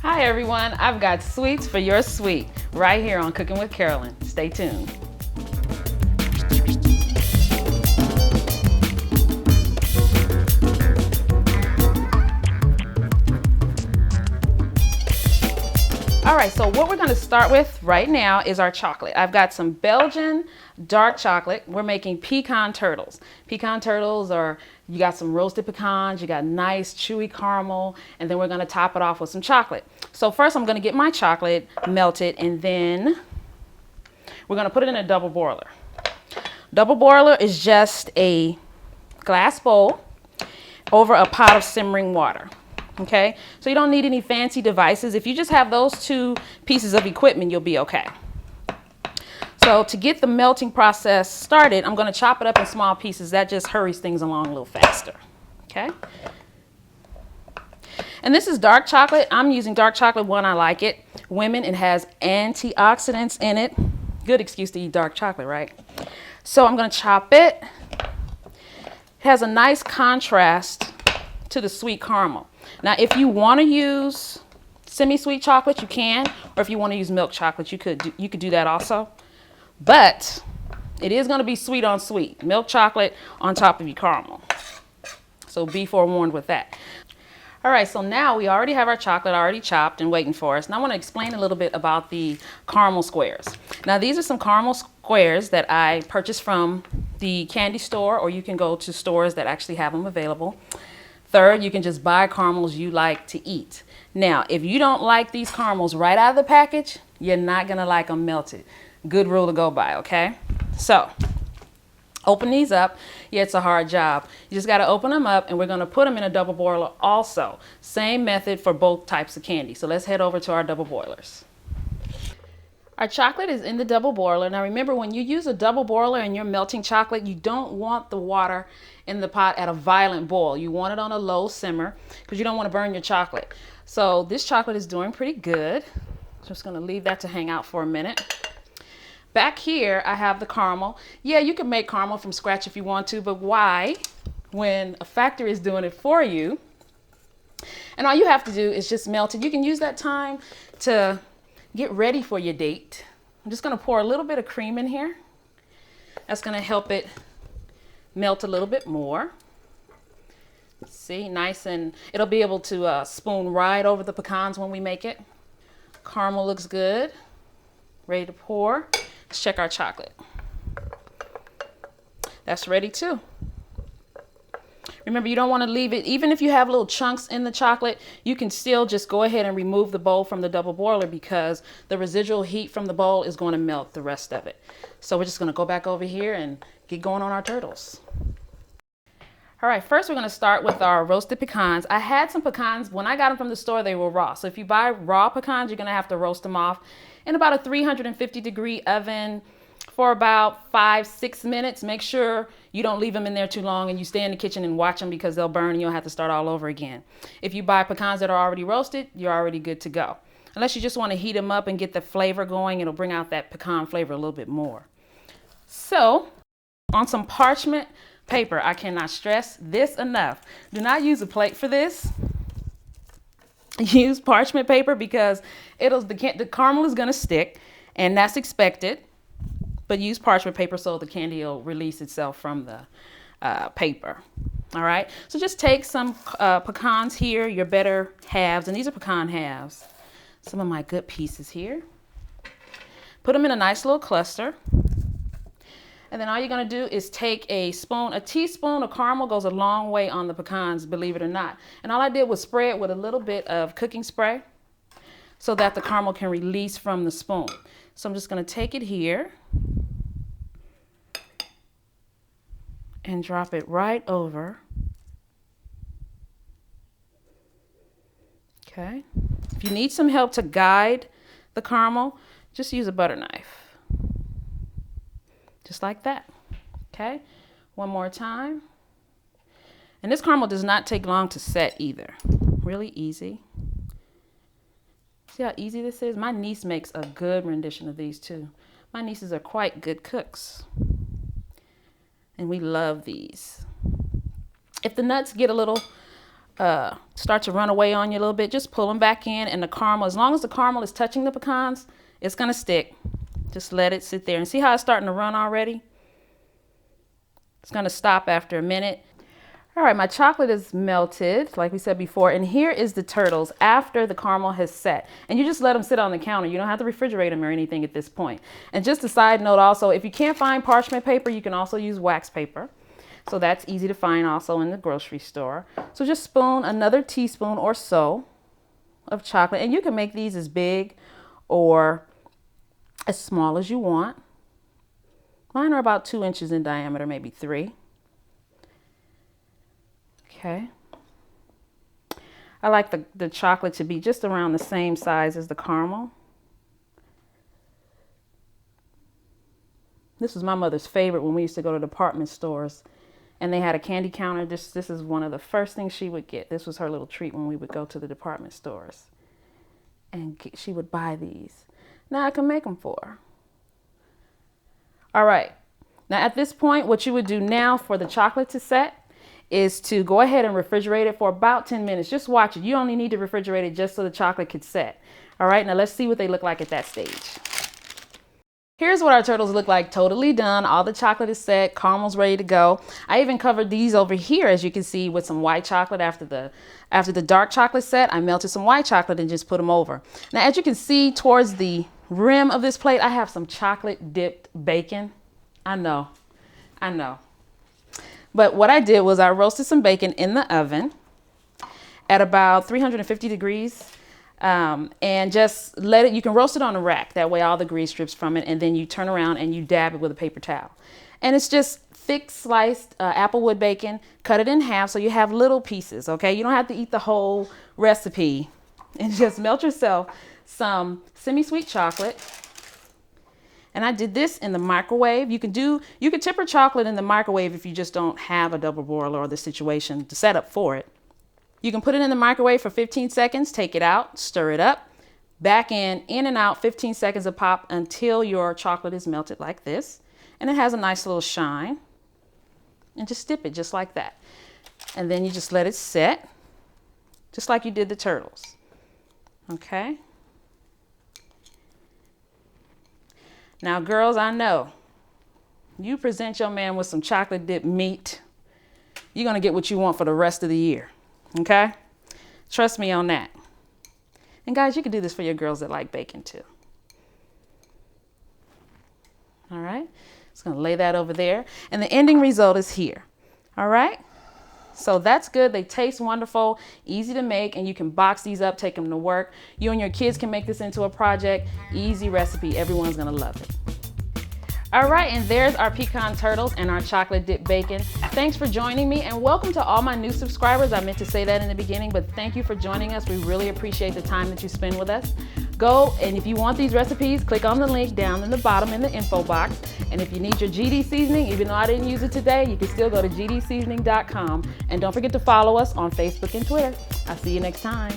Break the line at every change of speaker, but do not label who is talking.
Hi everyone, I've got sweets for your sweet right here on Cooking with Carolyn. Stay tuned. All right, so what we're going to start with right now is our chocolate. I've got some Belgian dark chocolate. We're making pecan turtles. Pecan turtles are, you got some roasted pecans, you got nice chewy caramel, and then we're going to top it off with some chocolate. So first I'm going to get my chocolate melted, and then we're going to put it in a double boiler. Double boiler is just a glass bowl over a pot of simmering water. Okay, so you don't need any fancy devices. If you just have those two pieces of equipment, you'll be okay. So to get the melting process started, I'm going to chop it up in small pieces. That just hurries things along a little faster. Okay. And this is dark chocolate. I'm using dark chocolate one. I like it. Women, it has antioxidants in it. Good excuse to eat dark chocolate, right? So I'm going to chop it. It has a nice contrast to the sweet caramel. Now, if you want to use semi-sweet chocolate, you can, or if you want to use milk chocolate, you could do that also. But it is going to be sweet on sweet, milk chocolate on top of your caramel. So be forewarned with that. All right, so now we already have our chocolate already chopped and waiting for us. Now I want to explain a little bit about the caramel squares. Now these are some caramel squares that I purchased from the candy store, or you can go to stores that actually have them available. Third, you can just buy caramels you like to eat. Now, if you don't like these caramels right out of the package, you're not going to like them melted. Good rule to go by, okay? So, open these up. Yeah, it's a hard job. You just got to open them up, and we're going to put them in a double boiler also. Same method for both types of candy. So let's head over to our double boilers. Our chocolate is in the double boiler. Now remember, when you use a double boiler and you're melting chocolate, you don't want the water in the pot at a violent boil. You want it on a low simmer because you don't want to burn your chocolate. So this chocolate is doing pretty good. Just going to leave that to hang out for a minute. Back here, I have the caramel. Yeah, you can make caramel from scratch if you want to, but why when a factory is doing it for you? And all you have to do is just melt it. You can use that time to get ready for your date. I'm just going to pour a little bit of cream in here. That's going to help it melt a little bit more. See, nice, and it'll be able to spoon right over the pecans when we make it. Caramel looks good. Ready to pour. Let's check our chocolate. That's ready too. Remember, you don't want to leave it, even if you have little chunks in the chocolate, you can still just go ahead and remove the bowl from the double boiler because the residual heat from the bowl is going to melt the rest of it. So we're just going to go back over here and get going on our turtles. All right, first we're going to start with our roasted pecans. I had some pecans, when I got them from the store, they were raw. So if you buy raw pecans, you're going to have to roast them off in about a 350-degree oven for about 5-6 minutes. Make sure you don't leave them in there too long and you stay in the kitchen and watch them because they'll burn and you'll have to start all over again. If you buy pecans that are already roasted, you're already good to go. Unless you just want to heat them up and get the flavor going, it'll bring out that pecan flavor a little bit more. So, on some parchment paper, I cannot stress this enough. Do not use a plate for this. Use parchment paper because the caramel is going to stick, and that's expected. But use parchment paper so the candy will release itself from the paper. All right. So just take some pecans here, your better halves, and these are pecan halves. Some of my good pieces here. Put them in a nice little cluster. And then all you're going to do is take a teaspoon of caramel goes a long way on the pecans, believe it or not. And all I did was spray it with a little bit of cooking spray so that the caramel can release from the spoon. So I'm just going to take it here and drop it right over. Okay. If you need some help to guide the caramel, just use a butter knife. Just like that. Okay. One more time. And this caramel does not take long to set either. Really easy. See how easy this is? My niece makes a good rendition of these too. My nieces are quite good cooks. And we love these. If the nuts get a little start to run away on you a little bit, just pull them back in, and the caramel, as long as the caramel is touching the pecans, it's gonna stick. Just let it sit there and see how it's starting to run already. It's gonna stop after a minute. All right, my chocolate is melted, like we said before, and here is the turtles after the caramel has set. And you just let them sit on the counter. You don't have to refrigerate them or anything at this point. And just a side note also, if you can't find parchment paper, you can also use wax paper. So that's easy to find also in the grocery store. So just spoon another teaspoon or so of chocolate, and you can make these as big or as small as you want. Mine are about 2 inches in diameter, maybe 3. Okay. I like the chocolate to be just around the same size as the caramel. This was my mother's favorite when we used to go to department stores and they had a candy counter. This is one of the first things she would get. This was her little treat when we would go to the department stores. And she would buy these. Now I can make them for her. All right. Now at this point, what you would do now for the chocolate to set is to go ahead and refrigerate it for about 10 minutes. Just watch it. You only need to refrigerate it just so the chocolate could set. All right, now let's see what they look like at that stage. Here's what our turtles look like, totally done. All the chocolate is set, caramel's ready to go. I even covered these over here, as you can see, with some white chocolate after the dark chocolate set. I melted some white chocolate and just put them over. Now, as you can see towards the rim of this plate, I have some chocolate dipped bacon. I know. But what I did was I roasted some bacon in the oven at about 350 degrees. And just let it, you can roast it on a rack. That way all the grease strips from it, and then you turn around and you dab it with a paper towel. And it's just thick sliced applewood bacon. Cut it in half so you have little pieces, okay? You don't have to eat the whole recipe. And just melt yourself some semi-sweet chocolate. And I did this in the microwave. You could temper chocolate in the microwave if you just don't have a double boiler or the situation to set up for it. You can put it in the microwave for 15 seconds, take it out, stir it up, back in and out, 15 seconds a pop until your chocolate is melted like this. And it has a nice little shine. And just dip it just like that. And then you just let it set, just like you did the turtles. Okay? Now, girls, I know you present your man with some chocolate dipped meat, you're going to get what you want for the rest of the year. Okay? Trust me on that. And guys, you can do this for your girls that like bacon too. All right? Just going to lay that over there. And the ending result is here. All right? So that's good. They taste wonderful, easy to make, and you can box these up, take them to work. You and your kids can make this into a project. Easy recipe. Everyone's going to love it. All right, and there's our pecan turtles and our chocolate dipped bacon. Thanks for joining me, and welcome to all my new subscribers. I meant to say that in the beginning, but thank you for joining us. We really appreciate the time that you spend with us. Go, and if you want these recipes, click on the link down in the bottom in the info box. And if you need your GD seasoning, even though I didn't use it today, you can still go to gdseasoning.com. And don't forget to follow us on Facebook and Twitter. I'll see you next time.